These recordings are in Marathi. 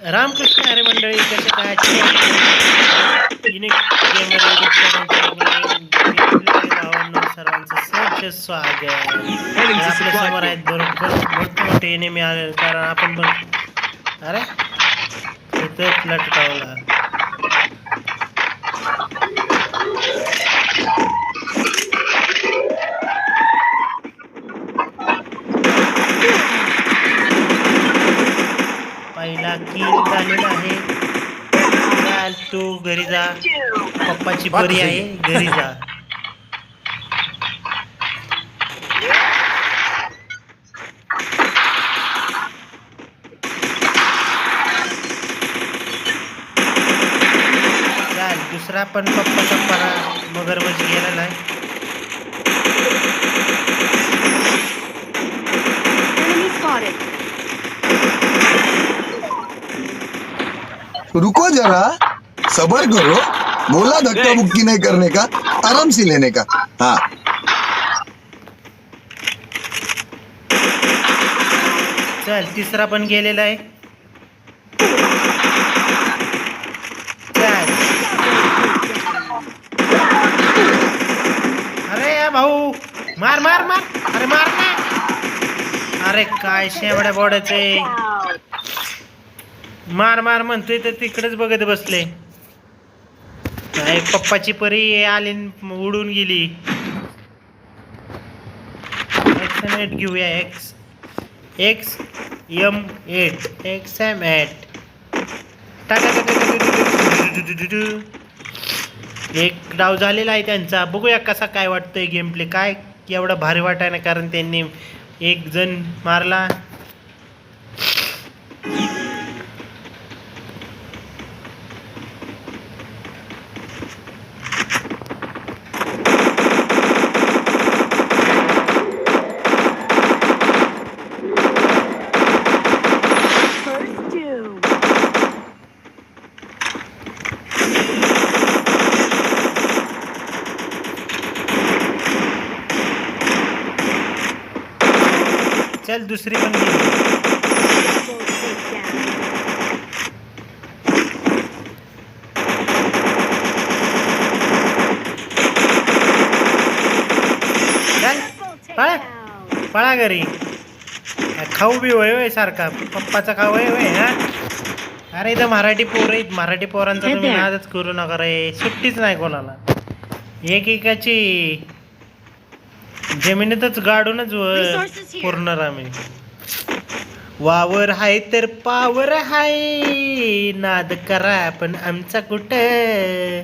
रामकृष्ण हरी मंडळी, कसे काय युनिक गेमर युट्यूब चॅनलच्या भावांनो सर्वांचं सहर्ष स्वागत. तर आपल्या समोर आहेत बरोबर मोठे एनिमी आले, कारण आपण बघ अरे इथं लटकावला. पहिला किल झालेला आहे. चाल तू घरी जा, पप्पाची परी आहे, घरी जा. चाल दुसरा पण पप्पाचा परा मगरमच्छ गेलेला आहे. रुको जरा, सबर करो. बोला धक्का मुक्की नहीं करने का, आराम से लेने का. हाँ चल तिसरा पण गेलेला आहे. चल अरे या भाऊ, मार मार मार, अरे मार ना. अरे काय शेवड्या बोडाचे, मार मार म्हणतोय तर तिकडेच बघत बसले. पप्पाची परी आली उडून गेली. X-M8 घेऊया. XM8 एक डाव झालेला आहे त्यांचा. बघूया कसा काय वाटतोय गेम प्ले. काय एवढा भारी वाटाय ना, कारण त्यांनी एक जण मारला. चल दुसरी पण गेली. चल पळा पळा घरी. खाऊ बी होय सारखा पप्पाचा खाऊ होय हा. अरे इथं मराठी पोर आहेत, मराठी पोरांचा तुम्ही नादच करू नका रे. सुट्टीच नाही कोणाला. एकेकाची जमिनीतच गाडूनच पूर्ण आम्ही. वावर हाय तर पावर हाय, नाद करा पण आमचा कुठं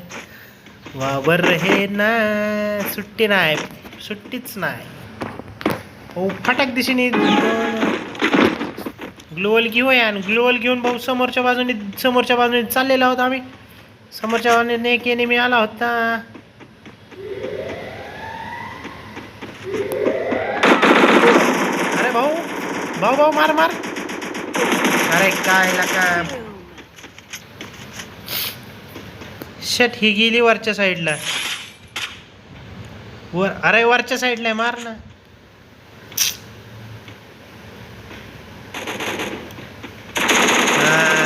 वावर हे ना. सुट्टी नाही, सुट्टीच नाही. हो फटाक दिशेने ग्लोवल घेऊया. आणि ग्लोवल घेऊन भाऊ समोरच्या बाजूने चाललेला होता आम्ही. समोरच्या बाजूने एक एनिमी आला होता. अरे भाऊ भाऊ भाऊ मार मार. अरे काय लका शट, ही गेली वरच्या साईडला. वर अरे वरच्या साईडला मार ना.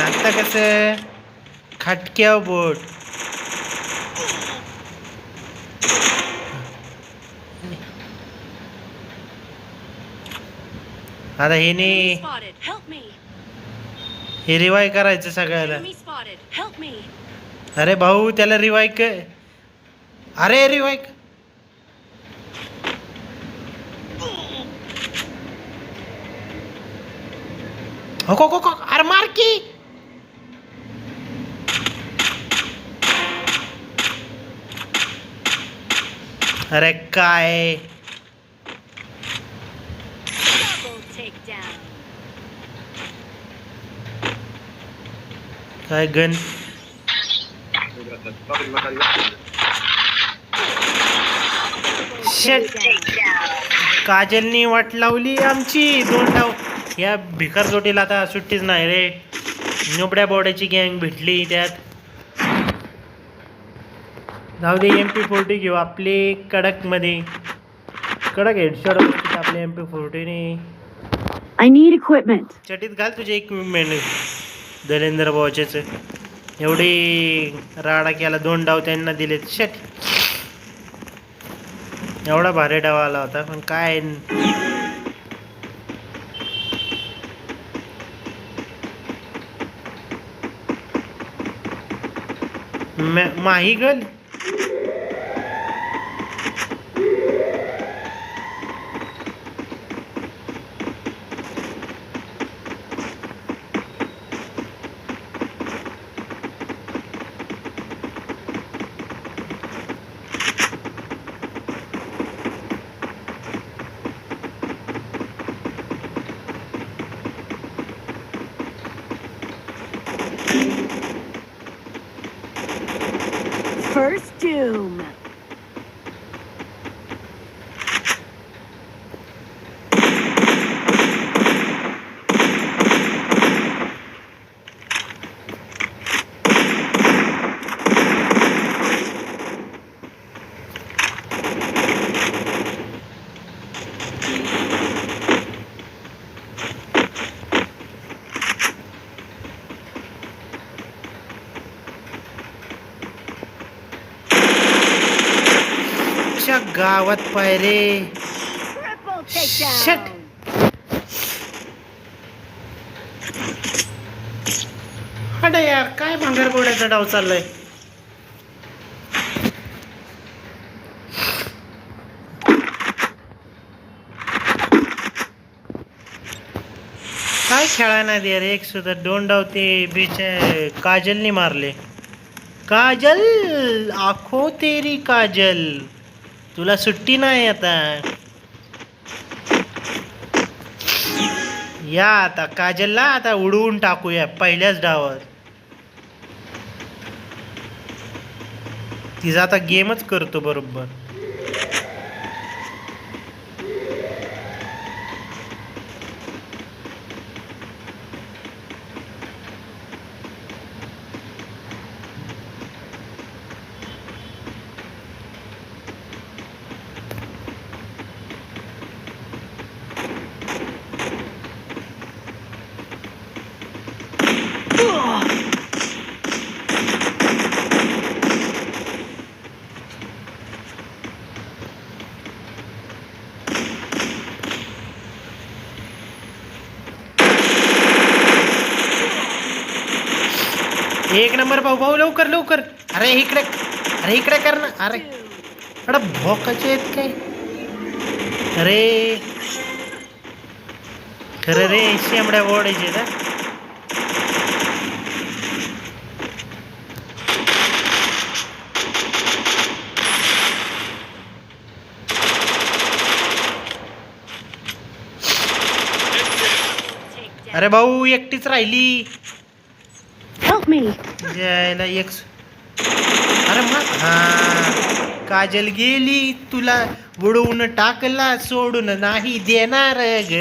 आता कसं खटक्या बोट. आता हे रिवाय करायचं सगळ्याला. अरे भाऊ त्याला रिवाय अरे रिवाय हो अरे मार की. अरे काय काय गन काजलनी वाट लावली आमची. 2 डाव या भिकार जोटीला. आता सुट्टीच नाही रे. नोबड्या बोर्डाची गँग भेटली त्यात. जाऊ दे, MP40 घेऊ आपली कडक मध्ये. कडक हेडशॉट आपल्या MP40 ने. I need equipment. चटीत घाल तुझे इक्विपमेंट. दलेंद्र भाऊचेच एवढी राडा केला, 2 डाव त्यांना दिले. शेट, एवढा भारी डाव आला होता पण काय. माही गल First doom. गावात पायरे. Triple takedown. Shit. अरे यार, काय भांगरबोड्याचा डाव चाललाय. काय खेळा नाही दे रे एक सुद्धा. 2 डाव ते काजलनी मारले. काजल, आखो तेरी काजल, तुला सुट्टी नाही आता. या आता काजलला आता उडवून टाकूया पहिल्याच डावात. तिचा आता गेमच करतो बरोबर. एक नंबर भाऊ. भाऊ लवकर लवकर. अरे इकडे कर ना. अरे अरे भोकाचे आहेत काय. अरे खरं रे, शेंबड्या ओढायचे ना. अरे भाऊ एकटीच राहिली. Help me. यायला एक. अरे मग हा, काजल गेली, तुला बुडवून टाकला, सोडून नाही देणार ग.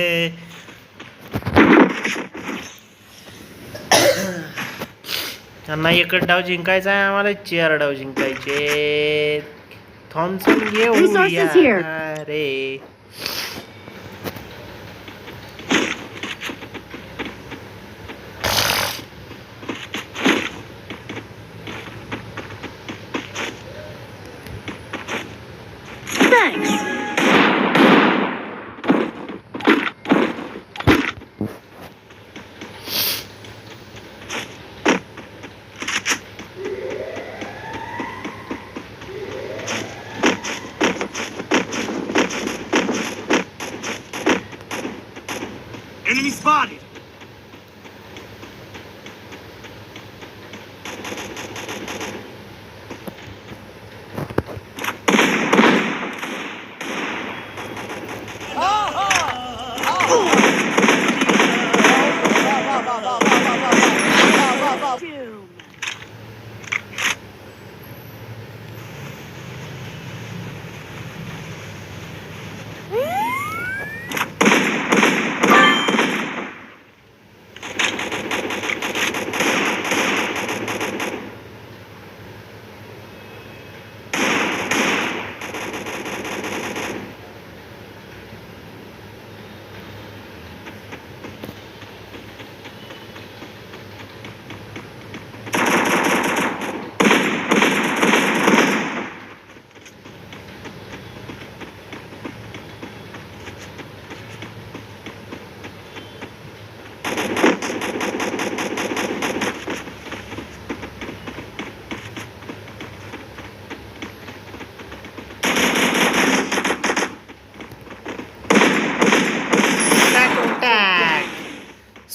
त्यांना 1 डाव जिंकायचा आहे, आम्हाला 4 डाव जिंकायचे. थॉम्सन घेऊया Resources here. Ray. Thanks. Enemy spotted! Doom.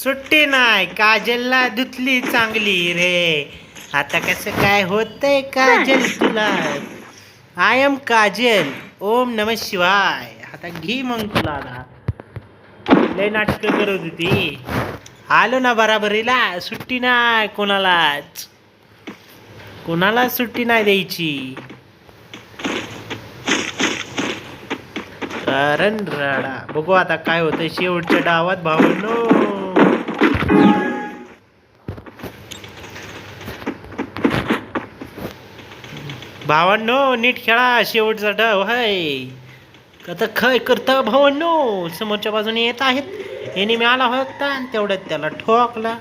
सुट्टी नाही, काजलला धुतली चांगली रे. आता कसं काय होतंय काजल तुला? I am Kajal. ओम नम शिवाय. आता घे मग तुला आता. लय नाटक करत होती. आलो ना बराबरीला. सुट्टी नाही कोणालाच. कोणालाच सुट्टी नाही द्यायची. कारण राडा. बघू आता काय होतं शेवटच्या डावात भावांनो. भावांनो नीट खेळा शेवटचा डाव हाय. आता काय करता भावांनो? समोरच्या बाजूने येत आहेत. एनिमी आला होता आणि तेवढ्यात त्याला ठोकला.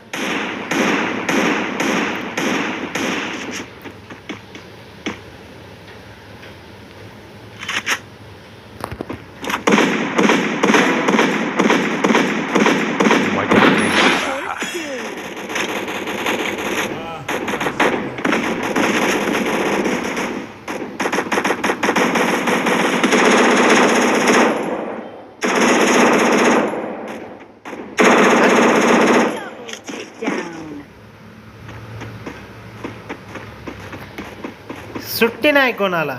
Down. सुट्टी नाही कोणाला.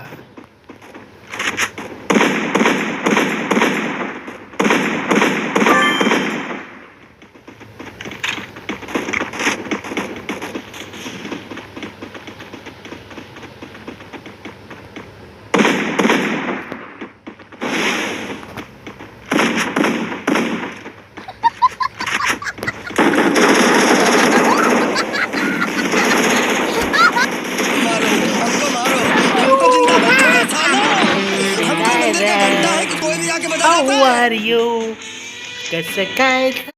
How are you? कसं काय